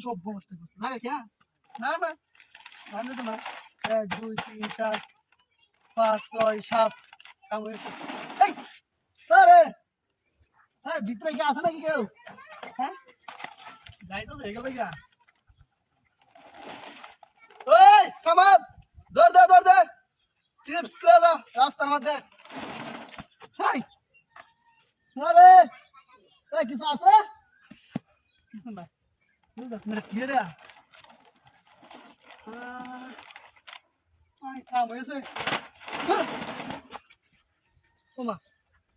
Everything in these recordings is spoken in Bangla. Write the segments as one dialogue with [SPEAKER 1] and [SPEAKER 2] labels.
[SPEAKER 1] সব বনস্ট করছে না কে না না জানলে তো না 1 2 3 4 5 6 7 কাম হয়েছে এই আরে হ্যাঁ ভিতরে কি আছে নাকি কেউ হ্যাঁ যাই তো হয়ে গেল গা ওই সামাদ দৌড় দে চিপস লে যা রাস্তার মধ্যে হাই আরে এই কিছু আছে কিছু না তুই দেখ মেরে কি রে আই কাম হয়েছে ওমা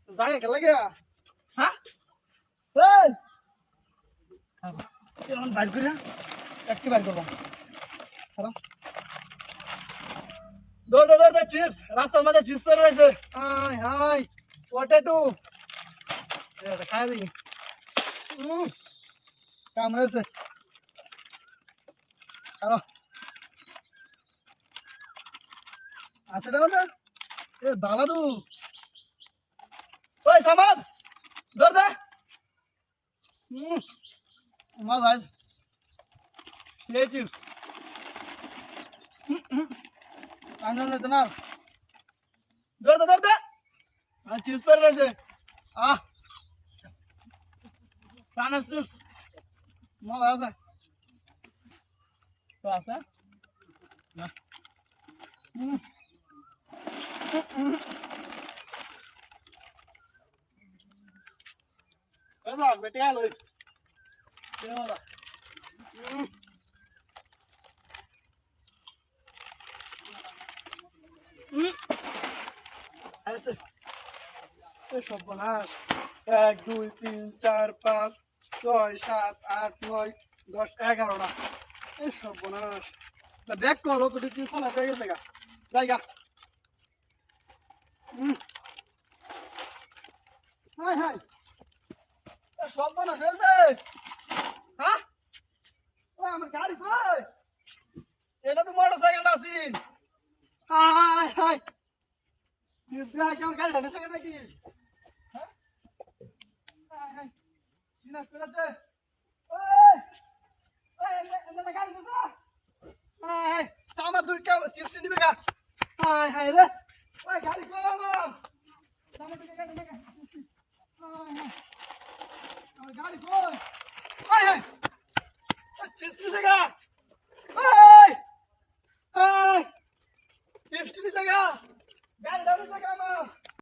[SPEAKER 1] যাই গেল গা হ্যাঁ এই এখন বাইর করি একটি বাইর করবো দৌড় চিপস রাস্তার মাঝে চিপস পরে রয়েছে হাই হাই পটেটো খাই দিই কাম হয়েছে আরো আছে না এ বাবা তু ওই সামাদ দৌড় দে মজা আছে এই চিপস আনন্দ না দৌড় দে আর চিপস পরে রয়েছে প্রাণের চিপস মজা আছে তো আছে না বেটে আলো সর্বনাশ 1 2 3 4 5 6 7 8 9 10 11টা এই সর্বনাশ দেখ করো তো তুই খানা হয়ে গেছে গা জায়গা হাই হাই সর্বনাশ হয়েছে হ্যাঁ আমার গাড়ি কই এটা তো মোটর সাইকেলটা আছে হাই হাই কেমন গাড়ি ঢালেছে নাকি হ্যাঁ হাই হাই বিনাশ করেছে ওই ওই এনে গাড়ি দিছ হাই হাই সামনে দুই কা চিপস নিবে গা হাই হাই রে ওই গাড়ি কই আমার সামনে দুই গাড়ি নিবে গা হাই হাই আমার গাড়ি কই হাই হাই চিপস নিছে গা হাই হাই চিপস নিছে গা গাড়ি ঢালেছে গা আমার